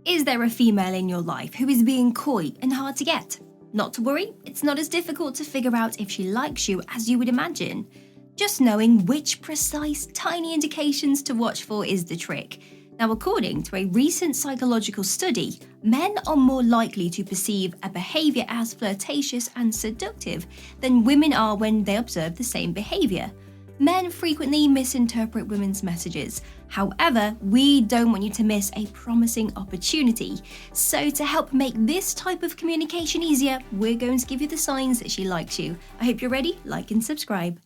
Is there a female in your life who is being coy and hard to get? Not to worry, it's not as difficult to figure out if she likes you as you would imagine. Just knowing which precise, tiny indications to watch for is the trick. Now, according to a recent psychological study, men are more likely to perceive a behavior as flirtatious and seductive than women are when they observe the same behavior. Men frequently misinterpret women's messages. However, we don't want you to miss a promising opportunity. So to help make this type of communication easier, we're going to give you the signs that she likes you. I hope you're ready. Like and subscribe.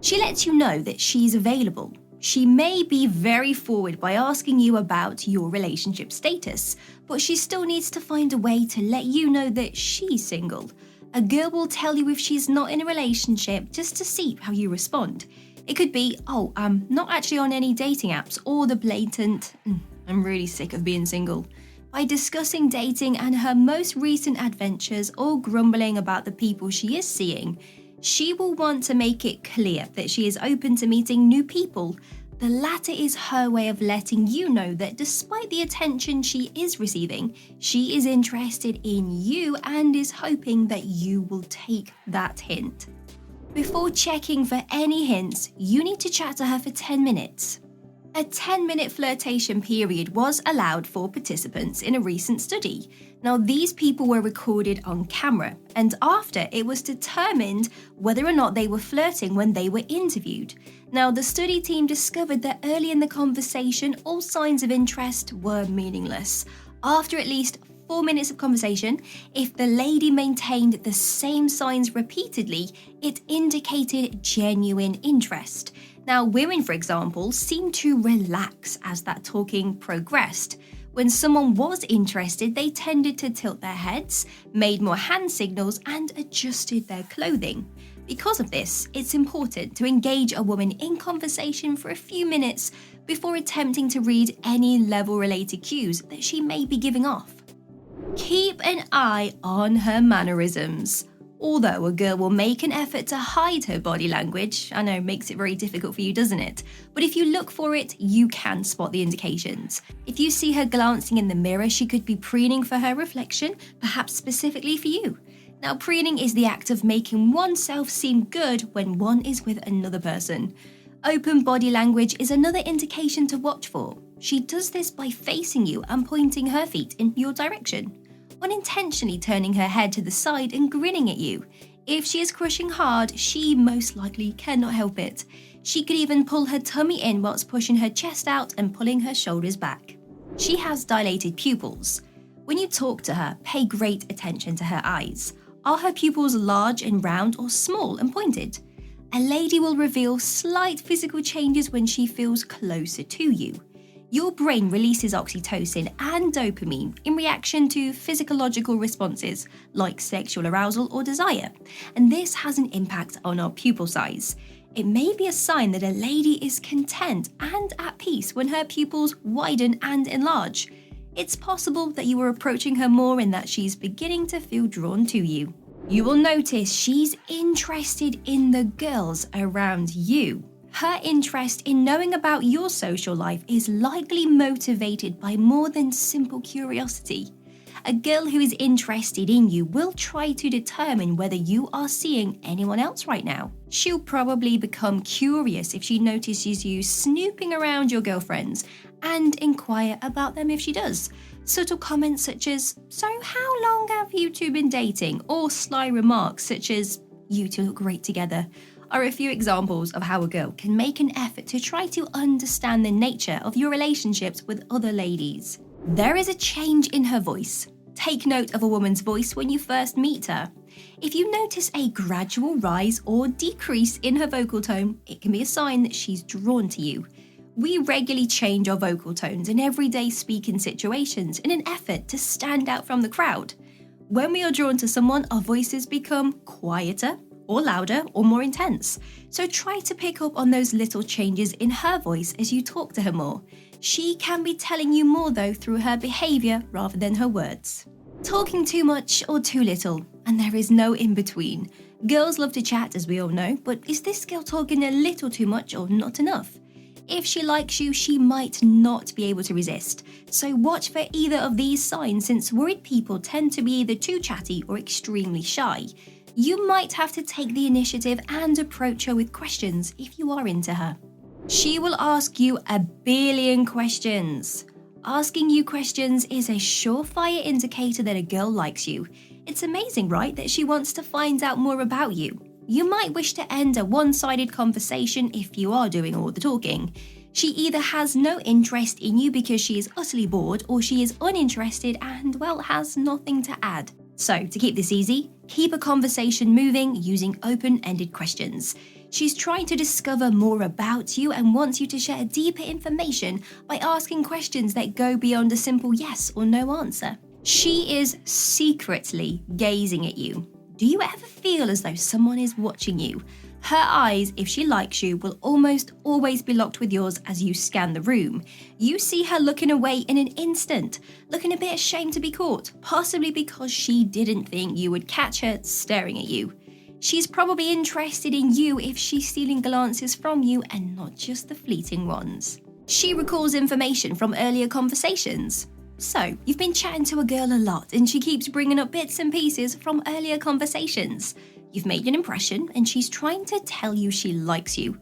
She lets you know that she's available. She may be very forward by asking you about your relationship status, but she still needs to find a way to let you know that she's single. A girl will tell you if she's not in a relationship just to see how you respond. It could be, I'm not actually on any dating apps, or the blatant, I'm really sick of being single. By discussing dating and her most recent adventures or grumbling about the people she is seeing, she will want to make it clear that she is open to meeting new people. The latter is her way of letting you know that despite the attention she is receiving, she is interested in you and is hoping that you will take that hint. Before checking for any hints, you need to chat to her for 10 minutes. A 10-minute flirtation period was allowed for participants in a recent study. Now, these people were recorded on camera, and after it was determined whether or not they were flirting when they were interviewed. Now, the study team discovered that early in the conversation, all signs of interest were meaningless. After at least 4 minutes of conversation, if the lady maintained the same signs repeatedly, it indicated genuine interest. Now, women, for example, seemed to relax as that talking progressed. When someone was interested, they tended to tilt their heads, made more hand signals, and adjusted their clothing. Because of this, it's important to engage a woman in conversation for a few minutes before attempting to read any level-related cues that she may be giving off. Keep an eye on her mannerisms. Although a girl will make an effort to hide her body language, I know, makes it very difficult for you, doesn't it? But if you look for it, you can spot the indications. If you see her glancing in the mirror, she could be preening for her reflection, perhaps specifically for you. Now, preening is the act of making oneself seem good when one is with another person. Open body language is another indication to watch for. She does this by facing you and pointing her feet in your direction, unintentionally turning her head to the side and grinning at you. If she is crushing hard, she most likely cannot help it. She could even pull her tummy in whilst pushing her chest out and pulling her shoulders back. She has dilated pupils. When you talk to her, pay great attention to her eyes. Are her pupils large and round or small and pointed? A lady will reveal slight physical changes when she feels closer to you. Your brain releases oxytocin and dopamine in reaction to physiological responses like sexual arousal or desire, and this has an impact on our pupil size. It may be a sign that a lady is content and at peace when her pupils widen and enlarge. It's possible that you are approaching her more and that she's beginning to feel drawn to you. You will notice she's interested in the girls around you. Her interest in knowing about your social life is likely motivated by more than simple curiosity. A girl who is interested in you will try to determine whether you are seeing anyone else right now. She'll probably become curious if she notices you snooping around your girlfriends and inquire about them if she does. Subtle comments such as, "So how long have you two been dating?" or sly remarks such as, "You two look great together," are a few examples of how a girl can make an effort to try to understand the nature of your relationships with other ladies. There is a change in her voice. Take note of a woman's voice when you first meet her. If you notice a gradual rise or decrease in her vocal tone, it can be a sign that she's drawn to you. We regularly change our vocal tones in everyday speaking situations in an effort to stand out from the crowd. When we are drawn to someone, our voices become quieter, or louder, or more intense. So try to pick up on those little changes in her voice as you talk to her more. She can be telling you more though through her behaviour rather than her words. Talking too much or too little, and there is no in between. Girls love to chat, as we all know, but is this girl talking a little too much or not enough? If she likes you, she might not be able to resist. So watch for either of these signs, since worried people tend to be either too chatty or extremely shy. You might have to take the initiative and approach her with questions if you are into her. She will ask you a billion questions. Asking you questions is a surefire indicator that a girl likes you. It's amazing, right, that she wants to find out more about you. You might wish to end a one-sided conversation if you are doing all the talking. She either has no interest in you because she is utterly bored, or she is uninterested and, well, has nothing to add. So, to keep this easy, keep a conversation moving using open-ended questions. She's trying to discover more about you and wants you to share deeper information by asking questions that go beyond a simple yes or no answer. She is secretly gazing at you. Do you ever feel as though someone is watching you? Her eyes, if she likes you, will almost always be locked with yours as you scan the room. You see her looking away in an instant, looking a bit ashamed to be caught, possibly because she didn't think you would catch her staring at you. She's probably interested in you if she's stealing glances from you and not just the fleeting ones. She recalls information from earlier conversations. So, you've been chatting to a girl a lot and she keeps bringing up bits and pieces from earlier conversations. You've made an impression and she's trying to tell you she likes you.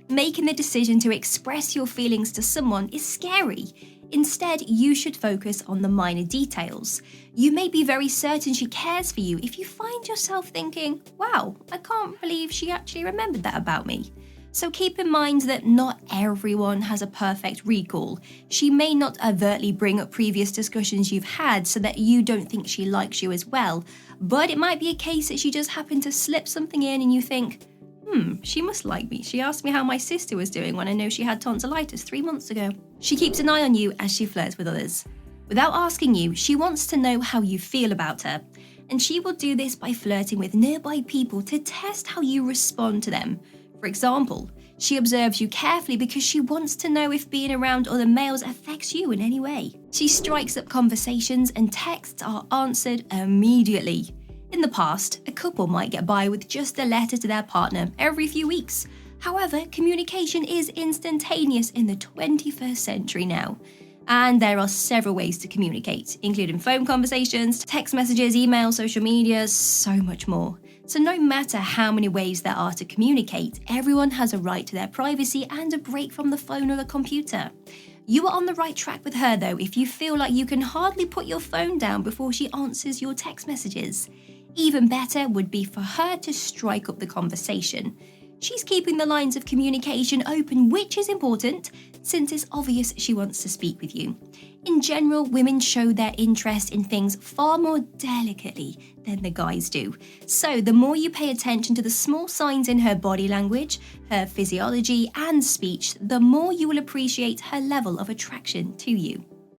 Making the decision to express your feelings to someone is scary. Instead, you should focus on the minor details. You may be very certain she cares for you if you find yourself thinking, wow, I can't believe she actually remembered that about me. So keep in mind that not everyone has a perfect recall. She may not overtly bring up previous discussions you've had so that you don't think she likes you as well, but it might be a case that she just happened to slip something in and you think, she must like me. She asked me how my sister was doing when I know she had tonsillitis 3 months ago. She keeps an eye on you as she flirts with others. Without asking you, she wants to know how you feel about her. And she will do this by flirting with nearby people to test how you respond to them. For example, she observes you carefully because she wants to know if being around other males affects you in any way. She strikes up conversations and texts are answered immediately. In the past, a couple might get by with just a letter to their partner every few weeks. However, communication is instantaneous in the 21st century now. And there are several ways to communicate, including phone conversations, text messages, email, social media, so much more. So no matter how many ways there are to communicate, everyone has a right to their privacy and a break from the phone or the computer. You are on the right track with her though if you feel like you can hardly put your phone down before she answers your text messages. Even better would be for her to strike up the conversation. She's keeping the lines of communication open, which is important since it's obvious she wants to speak with you. In general, women show their interest in things far more delicately than the guys do. So the more you pay attention to the small signs in her body language, her physiology and speech, the more you will appreciate her level of attraction to you.